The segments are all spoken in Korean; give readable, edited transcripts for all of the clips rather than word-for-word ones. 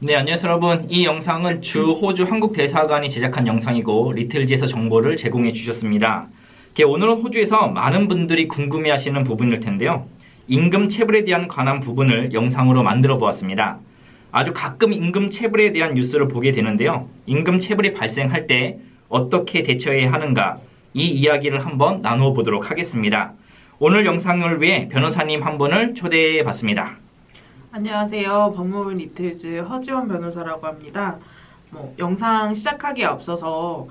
네, 안녕하세요 여러분. 이 영상은 주 호주 한국 대사관이 제작한 영상이고 리틀즈에서 정보를 제공해 주셨습니다. 오늘은 호주에서 많은 분들이 궁금해하시는 부분일 텐데요. 임금 체불에 대한 관한 부분을 영상으로 만들어 보았습니다. 아주 가끔 임금 체불에 대한 뉴스를 보게 되는데요. 임금 체불이 발생할 때 어떻게 대처해야 하는가, 이 이야기를 한번 나누어 보도록 하겠습니다. 오늘 영상을 위해 변호사님 한 분을 초대해 봤습니다. 안녕하세요. 법무부 리틀즈 허지원 변호사라고 합니다. 영상 시작하기에 앞서서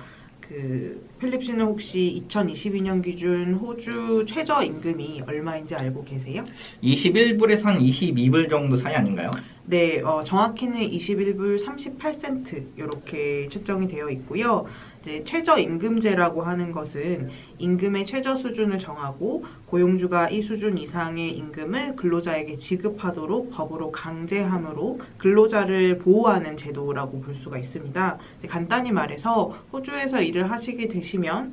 필립 씨는 혹시 2022년 기준 호주 최저 임금이 얼마인지 알고 계세요? 21불에서 한 22불 정도 사이 아닌가요? 네, 정확히는 21불 38센트 이렇게 책정이 되어 있고요. 이제 최저임금제라고 하는 것은 임금의 최저 수준을 정하고 고용주가 이 수준 이상의 임금을 근로자에게 지급하도록 법으로 강제함으로 근로자를 보호하는 제도라고 볼 수가 있습니다. 간단히 말해서 호주에서 일을 하시게 되시면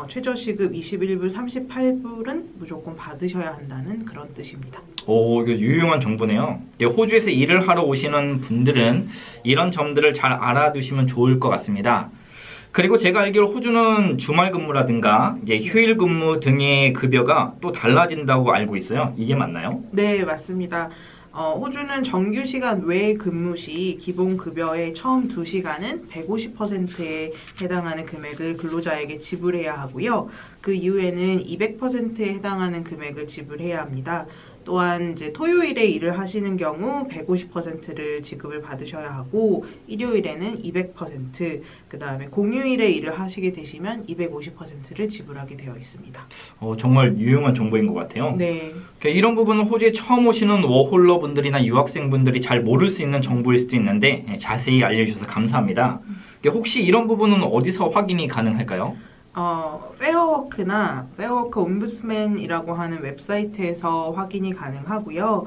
최저시급 21불 38불은 무조건 받으셔야 한다는 그런 뜻입니다. 오, 이거 유용한 정보네요. 호주에서 일을 하러 오시는 분들은 이런 점들을 잘 알아두시면 좋을 것 같습니다. 그리고 제가 알기로 호주는 주말 근무라든가 휴일 근무 등의 급여가 또 달라진다고 알고 있어요. 이게 맞나요? 네, 맞습니다. 호주는 정규 시간 외 근무 시 기본 급여의 처음 2시간은 150%에 해당하는 금액을 근로자에게 지불해야 하고요. 그 이후에는 200%에 해당하는 금액을 지불해야 합니다. 또한 이제 토요일에 일을 하시는 경우 150%를 지급을 받으셔야 하고 일요일에는 200%, 그 다음에 공휴일에 일을 하시게 되시면 250%를 지불하게 되어 있습니다. 정말 유용한 정보인 것 같아요. 네. 이런 부분은 호주에 처음 오시는 워홀러 분들이나 유학생분들이 잘 모를 수 있는 정보일 수도 있는데 자세히 알려주셔서 감사합니다. 혹시 이런 부분은 어디서 확인이 가능할까요? 페어워크나 페어워크 옴부스맨이라고 하는 웹사이트에서 확인이 가능하고요.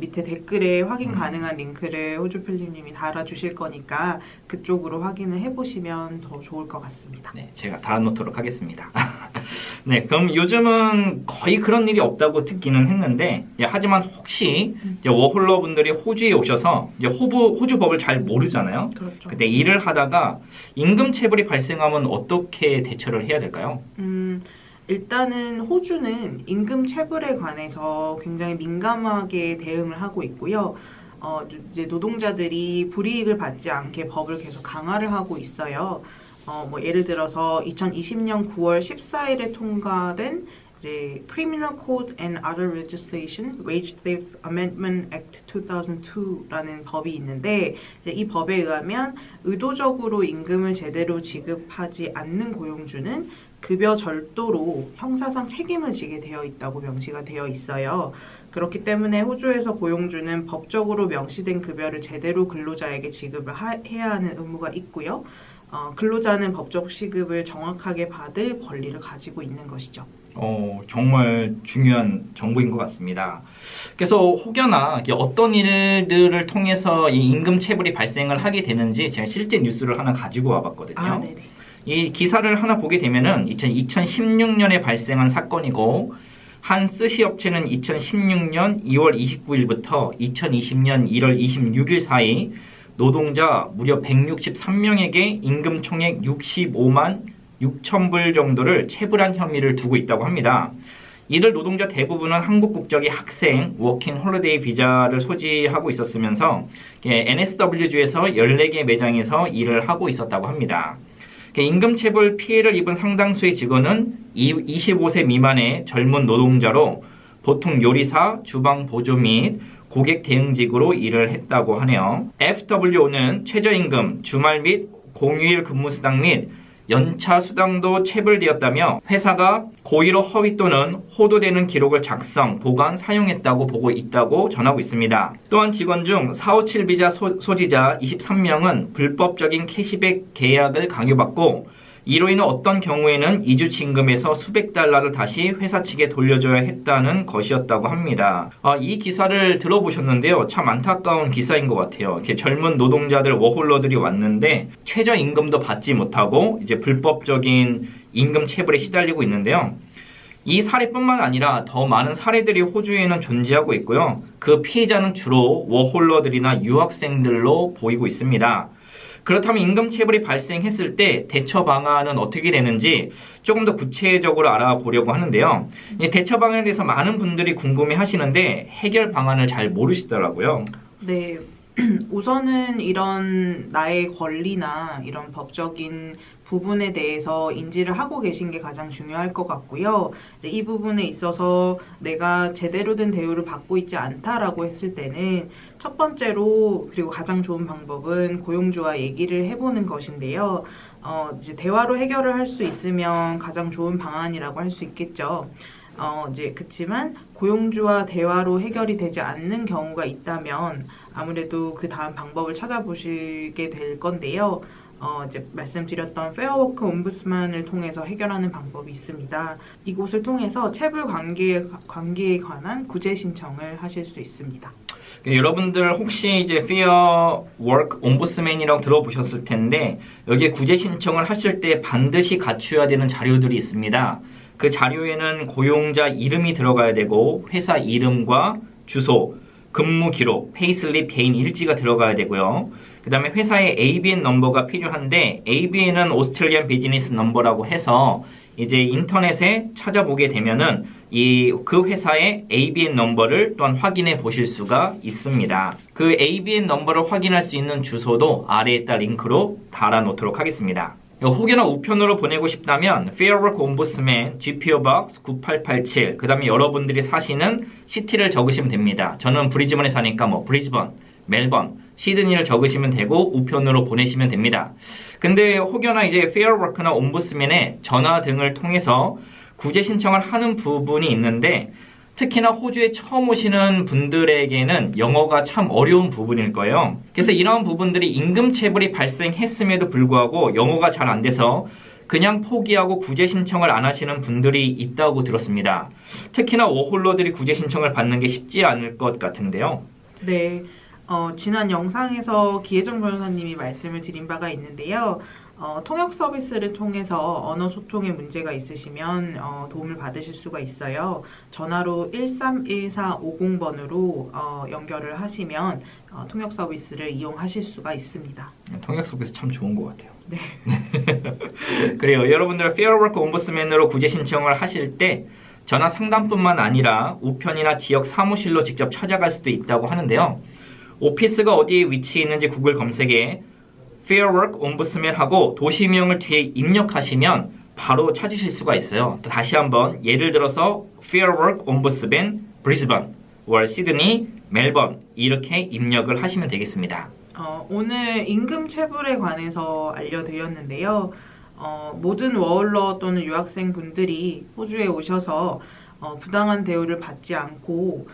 밑에 댓글에 확인 가능한 링크를 호주 필립님이 달아주실 거니까 그쪽으로 확인을 해보시면 더 좋을 것 같습니다. 네, 제가 달아놓도록 하겠습니다. 네, 그럼 요즘은 거의 그런 일이 없다고 듣기는 했는데, 하지만 혹시 워홀러 분들이 호주에 오셔서 호주 법을 잘 모르잖아요. 그렇죠. 근데 일을 하다가 임금 체불이 발생하면 어떻게 대처를 해야 될까요? 일단은 호주는 임금 체불에 관해서 굉장히 민감하게 대응을 하고 있고요. 이제 노동자들이 불이익을 받지 않게 법을 계속 강화를 하고 있어요. 예를 들어서 2020년 9월 14일에 통과된 이제 Criminal Code and Other Legislation, Wage Theft Amendment Act 2002라는 법이 있는데 이제 이 법에 의하면 의도적으로 임금을 제대로 지급하지 않는 고용주는 급여 절도로 형사상 책임을 지게 되어 있다고 명시가 되어 있어요. 그렇기 때문에 호주에서 고용주는 법적으로 명시된 급여를 제대로 근로자에게 지급을 해야 하는 의무가 있고요. 근로자는 법적 시급을 정확하게 받을 권리를 가지고 있는 것이죠. 정말 중요한 정보인 것 같습니다. 그래서 혹여나 어떤 일들을 통해서 이 임금 체불이 발생을 하게 되는지 제가 실제 뉴스를 하나 가지고 와봤거든요. 네네. 이 기사를 하나 보게 되면은 2016년에 발생한 사건이고 한 스시 업체는 2016년 2월 29일부터 2020년 1월 26일 사이 노동자 무려 163명에게 임금 총액 65만 6천 불 정도를 체불한 혐의를 두고 있다고 합니다. 이들 노동자 대부분은 한국 국적의 학생, 워킹 홀리데이 비자를 소지하고 있었으면서 NSW주에서 14개 매장에서 일을 하고 있었다고 합니다. 임금 체불 피해를 입은 상당수의 직원은 25세 미만의 젊은 노동자로 보통 요리사, 주방 보조 및 고객 대응직으로 일을 했다고 하네요. FWO는 최저임금, 주말 및 공휴일 근무수당 및 연차 수당도 체불되었다며 회사가 고의로 허위 또는 호도되는 기록을 작성, 보관, 사용했다고 보고 있다고 전하고 있습니다. 또한 직원 중 457 비자 소지자 23명은 불법적인 캐시백 계약을 강요받고 이로 인해 어떤 경우에는 2주 임금에서 수백 달러를 다시 회사 측에 돌려줘야 했다는 것이었다고 합니다. 이 기사를 들어보셨는데요. 참 안타까운 기사인 것 같아요. 이렇게 젊은 노동자들, 워홀러들이 왔는데 최저임금도 받지 못하고 이제 불법적인 임금 체불에 시달리고 있는데요. 이 사례뿐만 아니라 더 많은 사례들이 호주에는 존재하고 있고요. 그 피해자는 주로 워홀러들이나 유학생들로 보이고 있습니다. 그렇다면 임금체불이 발생했을 때 대처 방안은 어떻게 되는지 조금 더 구체적으로 알아보려고 하는데요. 이 대처 방안에 대해서 많은 분들이 궁금해 하시는데 해결 방안을 잘 모르시더라고요. 네. 우선은 이런 나의 권리나 이런 법적인 부분에 대해서 인지를 하고 계신 게 가장 중요할 것 같고요. 이제 이 부분에 있어서 내가 제대로 된 대우를 받고 있지 않다라고 했을 때는 첫 번째로 그리고 가장 좋은 방법은 고용주와 얘기를 해보는 것인데요. 이제 대화로 해결을 할 수 있으면 가장 좋은 방안이라고 할 수 있겠죠. 이제 그치만 고용주와 대화로 해결이 되지 않는 경우가 있다면 아무래도 그 다음 방법을 찾아보시게 될 건데요. 이제 말씀드렸던 페어워크 옴부스만을 통해서 해결하는 방법이 있습니다. 이곳을 통해서 체불 관계에 관한 구제 신청을 하실 수 있습니다. 여러분들 혹시 이제 Fair Work Ombudsman이라고 들어보셨을 텐데 여기에 구제 신청을 하실 때 반드시 갖추어야 되는 자료들이 있습니다. 그 자료에는 고용자 이름이 들어가야 되고 회사 이름과 주소, 근무 기록, 페이슬립, 개인 일지가 들어가야 되고요. 그 다음에 회사의 ABN 넘버가 필요한데 ABN은 오스트레일리안 비즈니스 넘버라고 해서 이제 인터넷에 찾아보게 되면은 그 회사의 ABN 넘버를 또한 확인해 보실 수가 있습니다. 그 ABN 넘버를 확인할 수 있는 주소도 아래에 따 링크로 달아놓도록 하겠습니다. 혹여나 우편으로 보내고 싶다면 Fair Work Ombudsman GPO Box 9887 그 다음에 여러분들이 사시는 시티를 적으시면 됩니다. 저는 브리즈번에 사니까 브리즈번, 멜번, 시드니를 적으시면 되고 우편으로 보내시면 됩니다. 근데 혹여나 이제 Fair Work나 옴부스맨에 전화 등을 통해서 구제 신청을 하는 부분이 있는데 특히나 호주에 처음 오시는 분들에게는 영어가 참 어려운 부분일 거예요. 그래서 이러한 부분들이 임금체불이 발생했음에도 불구하고 영어가 잘 안 돼서 그냥 포기하고 구제 신청을 안 하시는 분들이 있다고 들었습니다. 특히나 워홀러들이 구제 신청을 받는 게 쉽지 않을 것 같은데요. 네. 지난 영상에서 기혜정 변호사님이 말씀을 드린 바가 있는데요. 통역 서비스를 통해서 언어 소통에 문제가 있으시면 도움을 받으실 수가 있어요. 전화로 131450번으로 연결을 하시면 통역 서비스를 이용하실 수가 있습니다. 통역 서비스 참 좋은 것 같아요. 네. 그래요. 여러분들 Fair Work Ombudsman으로 구제 신청을 하실 때 전화 상담뿐만 아니라 우편이나 지역 사무실로 직접 찾아갈 수도 있다고 하는데요. 오피스가 어디에 위치해 있는지 구글 검색에 Fair Work Ombudsman 하고 도시명을 뒤에 입력하시면 바로 찾으실 수가 있어요. 다시 한번 예를 들어서 Fair Work Ombudsman 브리즈번, 월 시드니, 멜번 이렇게 입력을 하시면 되겠습니다. 오늘 임금 체불에 관해서 알려드렸는데요. 모든 워홀러 또는 유학생 분들이 호주에 오셔서 부당한 대우를 받지 않고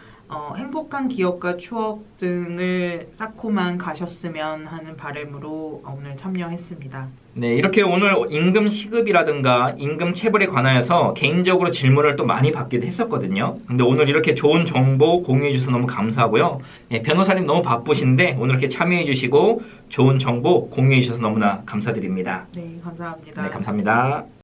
행복한 기억과 추억 등을 쌓고만 가셨으면 하는 바람으로 오늘 참여했습니다. 네, 이렇게 오늘 임금 시급이라든가 임금 체불에 관하여서 개인적으로 질문을 또 많이 받기도 했었거든요. 근데 오늘 이렇게 좋은 정보 공유해 주셔서 너무 감사하고요. 네, 변호사님 너무 바쁘신데 오늘 이렇게 참여해 주시고 좋은 정보 공유해 주셔서 너무나 감사드립니다. 네, 감사합니다. 네, 감사합니다.